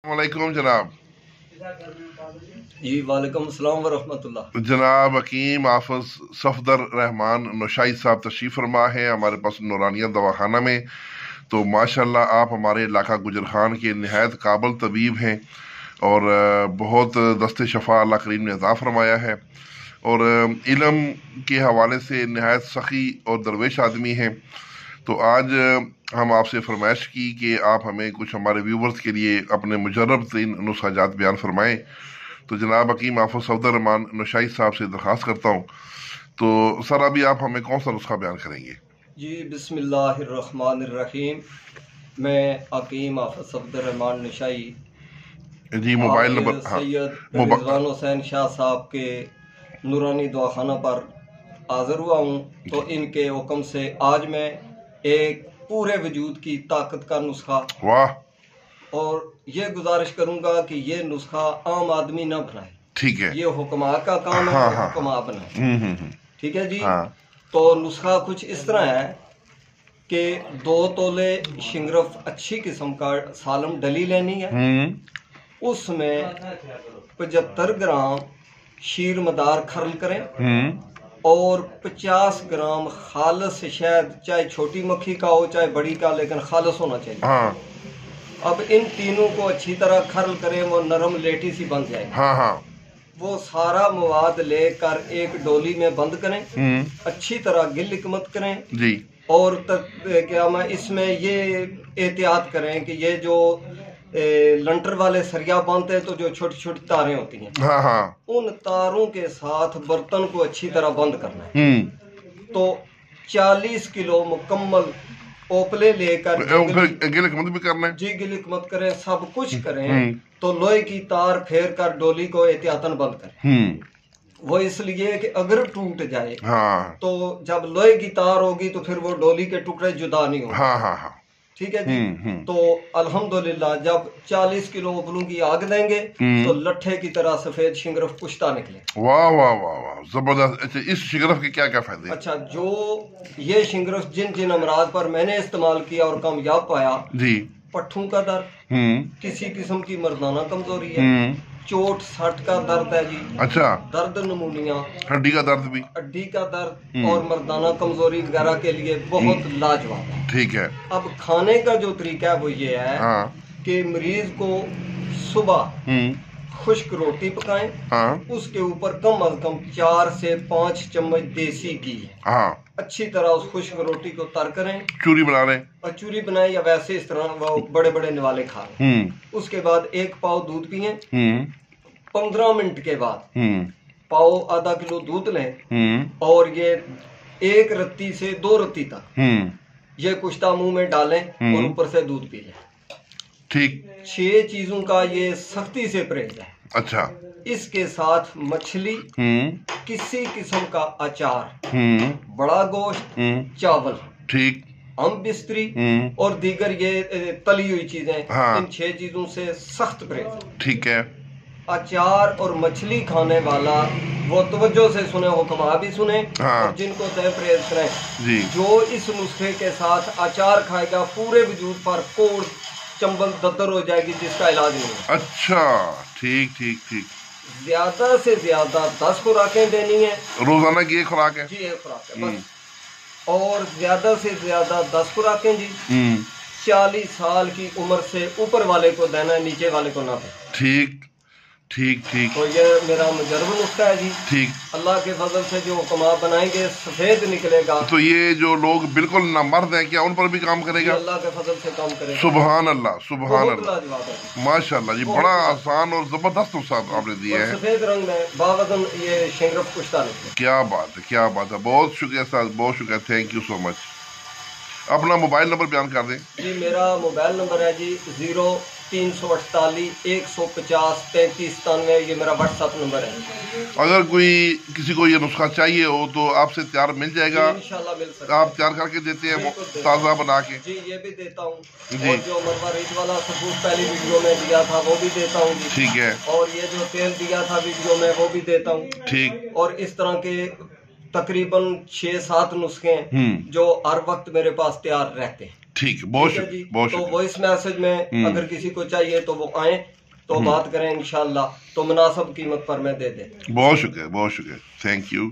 वालेकुम जनाब। जी वालेकुम अस्सलाम व रहमतुल्लाह। जनाब हकीम हाफिज सफदर रहमान नौशाई साहब तशरीफ़ फरमा है हमारे पास नूरानिया दवाखाना में। तो माशाल्लाह आप हमारे इलाका गुजर खान के नहायत काबिल तबीब हैं और बहुत दस्ते शफा अल्लाह करीम ने अता फरमाया है और इल्म के हवाले से नहायत सखी और दरवेश आदमी हैं। तो आज हम आपसे फरमाइश की कि आप हमें कुछ हमारे व्यूवर्स के लिए अपने मुजर्रब तरीन नुस्खाजात बयान फरमाएँ। तो जनाब हकीम हाफिज सफदर रहमान नौशाई साहब से दरख्वास्त करता हूँ, तो सर अभी आप हमें कौन सा नुस्खा बयान करेंगे? जी बिस्मिल्लाहिर्रहमानिर्रहीम। मैं हकीम हाफिज सफदर रहमान नौशाई जी मोबाइल नंबर, हाँ सैयद रिजवान हुसैन शाह साहब के नूरानी दवाखाना पर हाजिर हुआ हूँ। तो इनके हुक्म से आज मैं एक पूरे वजूद की ताकत का नुस्खा, वाह, और ये गुजारिश करूंगा कि ये नुस्खा आम आदमी ना बनाए। ठीक है, ये हुक्मा का काम है, हाँ हाँ हुक्मा बनाए। ठीक है जी। हाँ, तो नुस्खा कुछ इस तरह है कि 2 तोले शिंगरफ अच्छी किस्म का सालम डली लेनी है। उसमें 75 ग्राम शीर मदार खर्ल करें और 50 ग्राम खालस शहद, चाहे छोटी मक्खी का हो चाहे बड़ी का, लेकिन खालस होना चाहिए। हाँ, अब इन तीनों को अच्छी तरह खर्ल करें, वो नरम लेटी सी बन जाए। हाँ हाँ, वो सारा मवाद लेकर एक डोली में बंद करें, अच्छी तरह गिल्लिक मत करें जी। और क्या मैं इसमें ये एहतियात करें कि ये जो लंटर वाले सरिया बांधते हैं तो जो छोटी छोटी तारें होती हैं, हाँ हाँ, उन तारों के साथ बर्तन को अच्छी तरह बंद करना है। तो 40 किलो मुकम्मल ओपले लेकर गिलिक मत भी करना है जी, गिलिक मत करें, सब कुछ करें। तो लोहे की तार फेर कर डोली को एहतियातन बंद करें। वो इसलिए कि अगर टूट जाए, हाँ, तो जब लोहे की तार होगी तो फिर वो डोली के टुकड़े जुदा नहीं होंगे। हाँ हाँ हाँ, ठीक है जी। तो अल्हम्दुलिल्लाह जब 40 किलो ओपलों की आग देंगे तो लट्ठे की तरह सफेद शिंगरफ पुश्ता निकले। वाह वाह वाह वाह, जबरदस्त। अच्छा, इस शिंगरफ के क्या क्या फायदे? अच्छा, जो ये शिंगरफ जिन जिन अमराज पर मैंने इस्तेमाल किया और कामयाब पाया जी, पट्ठों का दर्द, किसी किस्म की मर्दाना कमजोरी है, चोट सट का दर्द है जी, अच्छा, दर्द नमूनिया, हड्डी का दर्द भी, हड्डी का दर्द और मर्दाना कमजोरी वगैरह के लिए बहुत लाजवाब है। ठीक है। अब खाने का जो तरीका है वो ये है, हाँ, कि मरीज को सुबह खुश्क रोटी पकाएं, हाँ, उसके ऊपर कम अज कम 4 से 5 चम्मच देसी घी, हाँ, अच्छी तरह उस खुश्क रोटी को तर करें, चूरी बना लें, और चूरी बनाए या वैसे इस तरह वो बड़े बड़े निवाले खा लें। उसके बाद 1 पाव दूध पिए, 15 मिनट के बाद पाव आधा किलो दूध लें और ये 1 रत्ती से 2 रत्ती तक ये कुश्ता मुंह में डालें और ऊपर से दूध पी लें। ठीक। 6 चीजों का ये सख्ती से परहेज है। अच्छा। इसके साथ मछली, किसी किस्म का अचार, बड़ा गोश्त, चावल, ठीक, हम बिस्तरी और दीगर ये तली हुई चीजें, हाँ, इन 6 चीजों से सख्त परहेज। ठीक है। अचार और मछली खाने वाला वो तवज्जो से सुने, हुक्मा भी सुने, हाँ, और जिनको तय परहेज करें जी। जो इस नुस्खे के साथ अचार खाएगा पूरे वजूद पर कोड़ चंबल दद्दर हो जाएगी, जिसका इलाज नहीं है। अच्छा, ठीक ठीक ठीक। ज्यादा से ज्यादा 10 खुराकें देनी है रोजाना की, 1 खुराक है जी, 1 खुराक है बस। और ज्यादा से ज्यादा 10 खुराकें जी 40 साल की उम्र से ऊपर वाले को देना है, नीचे वाले को ना दे। ठीक ठीक ठीक। तो ये मेरा मुजर्रब नुस्खा है जी। ठीक। अल्लाह के फजल से जो हुक्मा बनाएंगे सफेद निकलेगा। तो ये जो लोग बिल्कुल ना मर्द हैं, क्या उन पर भी काम करेगा? अल्लाह के फजल से काम करेगा। सुभान अल्लाह, सुभान अल्लाह, माशाल्लाह जी, बड़ा आसान और जबरदस्त नुस्खा आपने दिया है। सफेद रंग में बावजन ये शिंगरफ कुश्ता निकले। क्या बात है, क्या बात है, बहुत शुक्रिया साहब, बहुत शुक्रिया, थैंक यू सो मच। अपना मोबाइल नंबर बयान कर दें जी। मेरा मोबाइल नंबर है जी 0348 150 3397, ये मेरा व्हाट्सएप नंबर है। अगर कोई किसी को ये नुस्खा चाहिए हो तो आपसे तैयार मिल जाएगा? इंशाल्लाह मिल सकता है। आप तैयार करके देते हैं ताज़ा बना के? जी, ये भी देता हूँ जी। और जो मरवा रेत वाला सबूत पहली वीडियो में दिया था वो भी देता हूँ। ठीक है। और ये जो तेल दिया था वीडियो में वो भी देता हूँ। ठीक। और इस तरह के तकरीबन 6-7 नुस्खे जो हर वक्त मेरे पास तैयार रहते हैं। ठीक है, बहुत शुक्रिया। तो वॉइस मैसेज में अगर किसी को चाहिए तो वो आए तो बात करें इंशाल्लाह, तो मुनासिब कीमत पर मैं दे दे। बहुत शुक्रिया, बहुत शुक्रिया, थैंक यू।